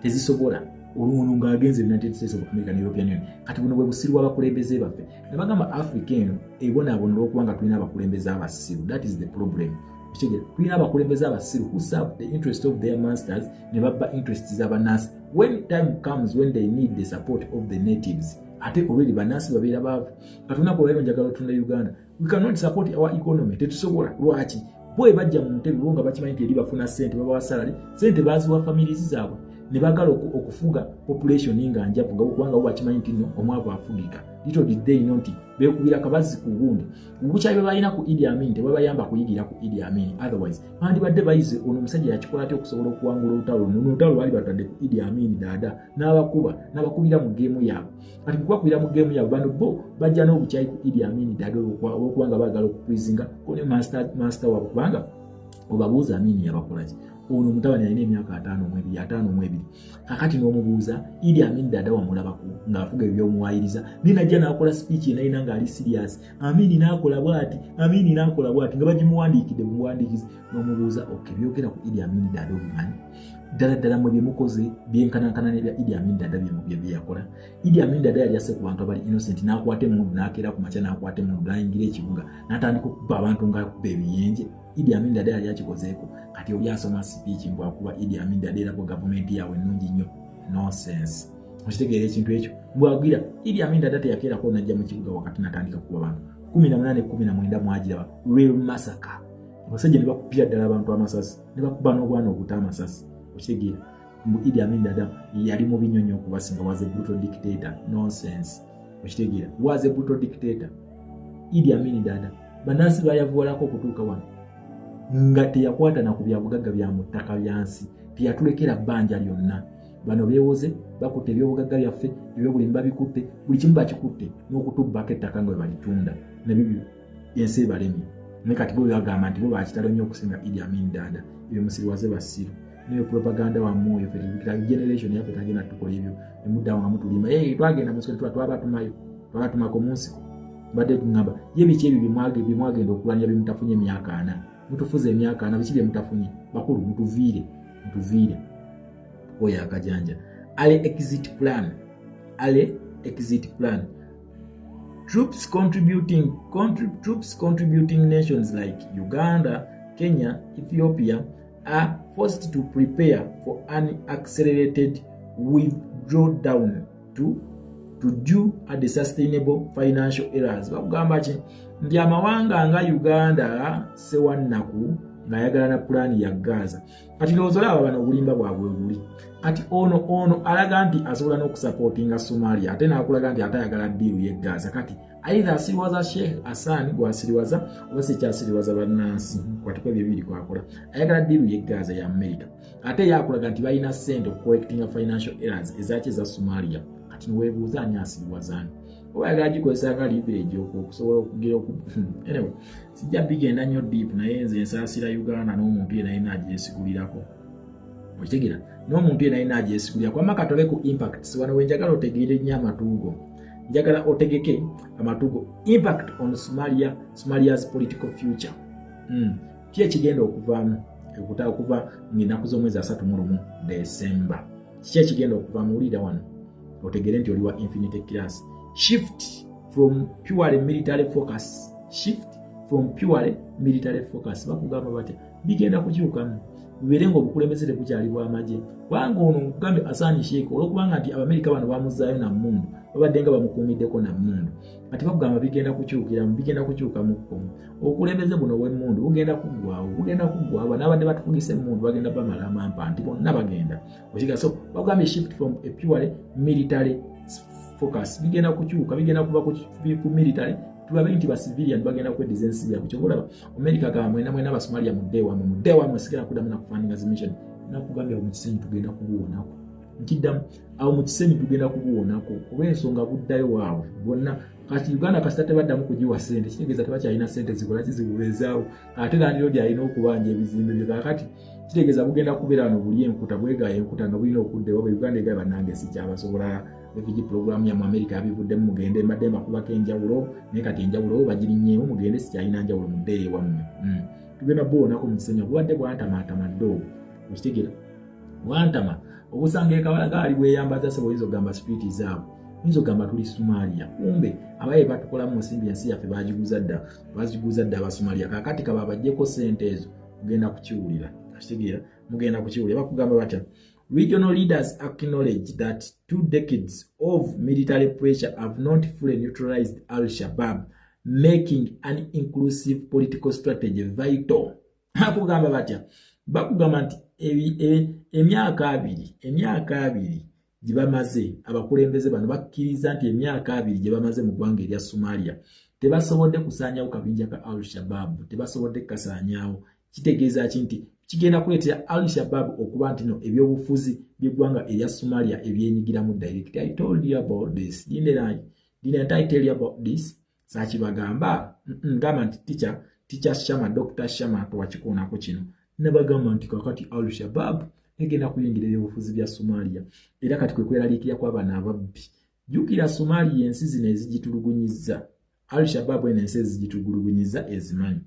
Tezisobola. Olunga ng'agenze United States of America ne European Union kati buno bwe busiru abakulembeze baffe ne bagamba Africa eno ebonaabonera okubanga tulina abakulembeze abasiru. That is the problem. Tulina abakulembeze abasiru who serve the interest of their masters ne babba interests z'abanasi. When time comes when they need the support of the natives ate already banasi babeera baavu katunako olwaleero njagala otunda Uganda we cannot support our economy tetusobola lwaki bwe bajja mu ntebe bonga bakimanyi nti eri bafuna sente baba salary sente baziwa families zaabwe ne bagala okufuga population nga njapu kubanga bakimanyi nti no omwavu afugika little did they know nti beekubira kabazi ku gundi ubukyayo balina ku Idi Amin tebabayamba kuyigira ku Idi Amin otherwise bandi badde bayize ono musajja yakikola ate okusobola okuwangula olutalo bali batadde ku Idi Amin dada n'abakubira mu game yaabwe kati kukwakubira mu game yaabwe bano bo bajja n'obukyayi ku Idi Amin dada okubanga baagala okupurizinga kone master wabo kubanga obabuuza Amin yabakolaki ono mutabani alina emyaka 5 kakati n'omubuuza Idi Amin Dada wamulabako ng'avuga ebyomuwayiriza ninajja n'akola speech enayina ng'ali serious Amin n'akola bw'ati nga bagimuwandiikidde mu buwandiikizi n'omubuuza byogera ku Idi Amin Dada obimanyi ddala mwe byemukoze byenkanankana nebya Idi Amin Dada bye yakola. Idi Amin Dada yali asse ku bantu abali innocent n'akwata emmundu n'akeera ku makya n'akwata emmundu n'ayingira ekibuga n'atandika okuba abantu ng'akuba ebiyenje. Idi Amin Dada yali akikozeeko kati oli asoma speech mbwakuba Idi Amin Dada era gavumenti yaabwe ennungi nnyo nonsense. Okitegeera ekintu ekyo mbwagira Idi Amin Dada teyakeerako n'ajja mu kibuga wakati n'atandika kuba abantu 18-19 mwagiraba real massacre. Abasajja ne bakupira ddala abantu amasasi ne bakuba n'obwana obuta amasasi. Okitegeera Idi Amin Dada yali mu binyonyo okubasinga was a brutal dictator nonsense. Okitegeera was a brutal dictator. Idi Amin Dada banansi bayavuwalako okutuuka wano nga teyakwata na ku byabugagga bya mu ttaka byansi teyatulekera bbanja lyonna. Bano beewoze bakutte ebyobugagga byaffe ebyobulimi babikutte buli kimu bakikutte n'okutubbako ettaka nga bwe balitunda nebibyo ensi ebalemye. Naye kati bo bagamba nti bo bakitalo nnyo okusinga Idi Amin Dada ebyo musiriwaze basiru niyo propaganda wa moyo fete generation yaffe tagenda tukola ebyo emuddawo nga mutulima twagenda musiko twabatumako munsi badde tungamba ye biki ebyo bimwagenda okulwanya bimutafunye emyaka 4 mutufuze emyaka 4 biki bye mutafunye bakulu mutuviire oya akajanja ale exit plan troops contributing nations like Uganda, Kenya, Ethiopia are forced to prepare for an accelerated withdrawdown to do at the sustainable financial errors. Bagamba ki ndi amawanga nga Uganda sewannaku ng'ayagala na pulaani ya Gaza. Kati loozola aba bano obulimba bwabwe buli. Kati ono alaga nti asobola n'okusupportinga Somalia ate n'akulaga nti atayagala ddiiru ye Gaza. Kati either asiriwaza Sheikh Hassan gw'asiriwaza oba sikyasiriwaza bannansi kwatiko bibiri kwakola ayagala ddiiru ye Gaza ya America ate yakulaga nti balina ssente okucorrectinga financial errors ezaki za Somalia. Kati niweebuuza ani asiriwazani oba ayagala gikozesa nga leverage okusobola okugira anyway sijja bigenda nnyo deep naye nze nsaasira Uganda n'omuntu yenna yina agyesigulirako. Okitegeera n'omuntu yenna yina agyesigulirako amma katobe ku impact wano wenjagala otegeere nnyo amatuugo njagala otegeke amatugo impact on Somalia's political future. Ki ekigenda okuvaamu okuva ng'ennaku z'omwezi 31 December. Ki ekigenda okuvaamu ulira wano otegere nti oliwa infinite class shift from purely military focus bakugamba batya bigenda kukyukamu bibeere ng'obukulembeze tebukyali bw'amagye kubanga ono mugambe Hassan Sheikh olwokubanga nti Abamerika bano bamuzzaayo na mmundu babadde nga bamukuumiddeko na mmundu kati bakugamba bigenda kukyuka mu kkomo obukulembeze buno bw'emmundu bugenda kuggwaawo n'abadde batufugisa emmundu bagenda bamala amampa nti bonna bagenda okiga so bakugambye shift from a purely military focus bigenda kukyuka bigenda kuba ku military tulabe nti ba civilian bagenda kwediza ensi yaabwe kyobolaba America gamba mwena Abasomalia muddeewamu sigala kudamu na kufaninga mission nakugambye mu kisenyi tugenda kubuwonako nkiddamu awo mu kisenyi tugenda kubuwonako kuba ensonga buddayo waabwe bonna kati Uganda kasita tebaddamu kugiwa ssente kitegeeza tebakyalina ssente zikola kizibuweezaawo ate landiro lyalina okubanja ebizimbe bye kakati kitegeeza bugenda kubeera wano buli enkuta bwegaaya enkuta nga bulina okuddewa Uganda egaba nange sikyabasobola refugee program ya mu America yabivuddemu mugende mbadde mbakubako enjawulo naye kati enjawulo bagirinnyeewo mugende sikyalina njawulo muddeeyo wammwe tugenda buwonako mu kisenyi obwadde bwantamaatama ddoowo okitegeera bwantama obusanga ekawalagaali bweyambaza sebo oyinza okugamba spirit zaabwe oyinza okugamba tuli Somalia kumbe abaye batukola mu nsimbi ensi yaffe bagiguza dda Abasomalia kakati kaba bajjeko ssente ezo mugenda kukiwulira okitegeera mugenda kukiwulira bakugamba batya regional leaders acknowledge that 2 decades of military pressure have not fully neutralized Al-Shabaab, making an inclusive political strategy vital. Bakugamba batya bakugamba nti emyaka abiri gibamaze abakulembeze bano bakkiriza nti emyaka abiri gibamaze mu ggwanga erya Somalia tebasobodde kusaanyaawo kabinja ka Al-Shabaab tebasobodde kasaanyaawo kitegeeza nti kigenda kuleetera Al-Shabaab okuba nti no ebyobufuzi by'eggwanga erya Somalia ebyenyigiramu direct. I told you about this. Didn't I tell you about this? Sachi bagamba ngamba nti teacher Shama Dr. Shama twakikoonako kino nabagamba nti kakati Al-Shabaab egenda kuyingira ebyobufuzi bya Somalia era kati kwekweraliikira kw'abaana ababbi. Jjukira Somalia ensi zino ezigitulugunyizza, Al-Shabaab eno ensi ezigitulugunyizza ezimanyi.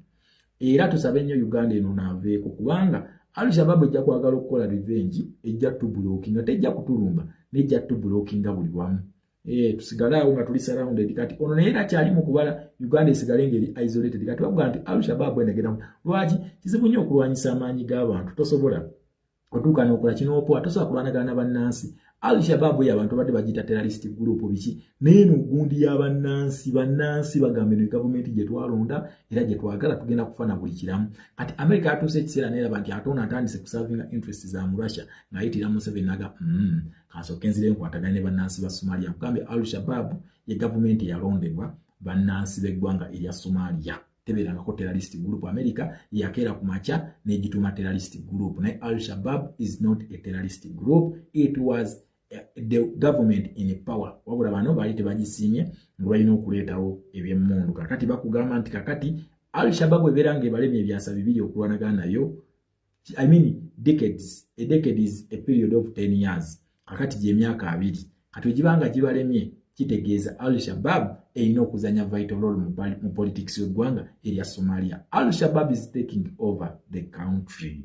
Era tusabe nnyo Uganda eno naaveeko kubanga Al-Shabaab ejja kwagala okukola revenge, ejja tubulookinga, tejja kutulumba, nejja tubulookinga buli wamu. Tusigale awo nga tuli surrounded kati ono naye era kyali mu kubala Uganda esigale ngeri isolated kati bavuga nti Al-Shabaab enegera lwaki kizibu nnyo okulwanyisa amaanyi g'abantu tosobola otuuka n'okola kino opoa tosobola kulwanagana n'abannansi. Al-Shabaab y'abantu badde bagita terrorist group biki naye n'ogundi y'abannansi bannansi bagambe ne gavumenti gye twalonda era gye twagala tugenda kufana buli kiramu. Kati America atuuse ekiseera n'eraba nti ate ono atandise kusavinga interest za mu Russia ng'ayitira Museveni naga kansooke nzire nkwatagana ne bannansi ba Somalia kugambe Al-Shabaab ye gavumenti eyalondebwa bannansi b'eggwanga erya Somalia tebeerangako terrorist group. America yakeera ku makya n'egituma terrorist group naye Al-Shabaab is not a terrorist group, it was the government in power. Wabula bano baali tebagisiimye nga balina okuleetawo ebyemmundu. Kakati bakugamba nti kakati Al-Shabaab ebeera ng'ebalemye ebyasa bibiri okulwanagana nayo. I mean decades. A decade is a period of 10 years. Kakati gy'emyaka 2. Kati wegibanga gibalemye kitegeeza Al-Shabaab erina okuzanya vital role mu politics y'eggwanga erya Somalia. Al-Shabaab is taking over the country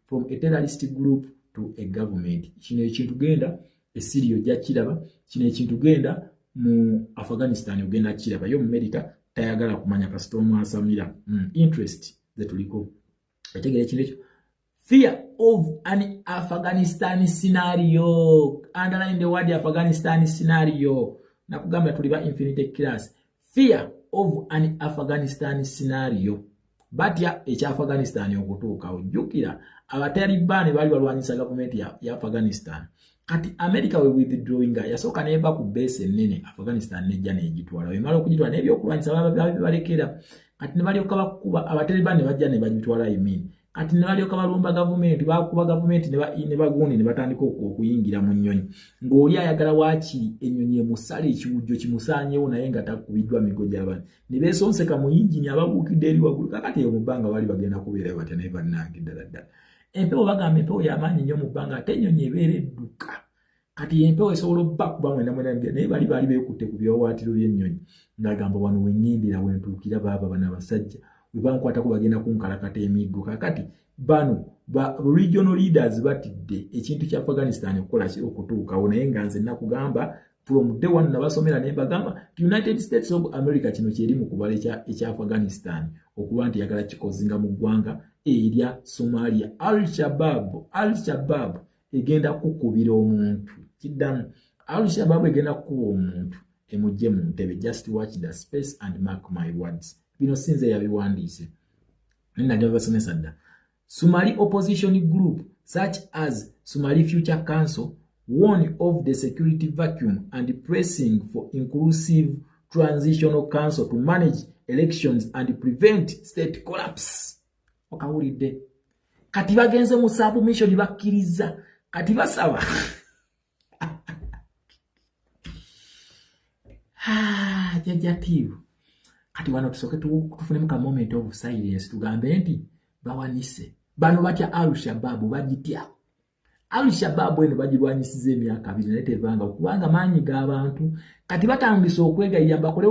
from a terrorist group to a government. Kino ekintu genda Syria ojja kiraba, kino ekintu genda mu Afghanistan ogenda kiraba. Yo mu America tayagala kumanya kasita omwasamira interest zetuliko. Etegere kino ekyo. Fear of an Afghanistan scenario. Underline the word Afghanistan scenario. Nakugamba tuliba infinite class. Fear of an Afghanistan scenario. Batya ekya Afghanistan okutuuka ojjukira abataliban bali balwanyisa gavumenti ya Afghanistan. Kati America we withdrawing yasooka neva ku base ennene Afghanistan nejja n'egitwala. Wemala okugitwala n'ebyokulwanyisa balekera. Kati ne balyoka bakuba abataliban bajja ne bagitwala imini. Kati ne balyoka balumba gavumenti bakuba gavumenti ne bagundi ne batandika okuyingira mu nnyonyi. Ng'oli ayagala waaki ennyonyi emusala ekiwujjo kimusaanyewo naye nga takubiddwa migo gy'abantu. Ne beesonseka mu yingini ababuukidde eri waggulu. Kakati eyo mu bbanga bali bagenda kubeera batya naye bannange ddala ddala. Empewo bagamba empewo y'amaanyi nnyo mu bbanga ate ennyonyi ebeera edduka. Kati empewo esobola obbakuba mwena naye bali beekutte ku byowaatiro by'ennyonyi. Ng'agamba wano wennyindira wentuukira baaba bano abasajja. We bankwatako bagenda kunkalakata emiggo. Kakati bano regional leaders batidde ekintu kya Afghanistan okukola okutuukawo naye nga nze nakugamba from day one nabasomera ne bagamba United States of America kino kyeri mu kubala ekya Afghanistan okuba nti yagala kikozinga mu ggwanga erya Somalia. Al-Shabaab egenda kukubira omuntu kiddamu. Al-Shabaab egenda kukuba omuntu emujje mu ntebe. Just watch the space and mark my words. Bino sinze yabiwandiise. Nina ndio basomesa dda. Somali opposition group such as Somali Future Council warn of the security vacuum and pressing for inclusive transitional council to manage elections and prevent state collapse. Okawulidde. Kati bagenze mu submission bakkiriza. Kati basaba. Jajativu. Kati wano tusoke tufunemu ka moment of silence tugambe nti bawanise. Bano batya Al-Shabaab bagitya. Al-Shabaab eno bagirwanyisiza emyaka 2 naye tevanga kubanga maanyi g'abantu. Kati batandise okwegayirira bakole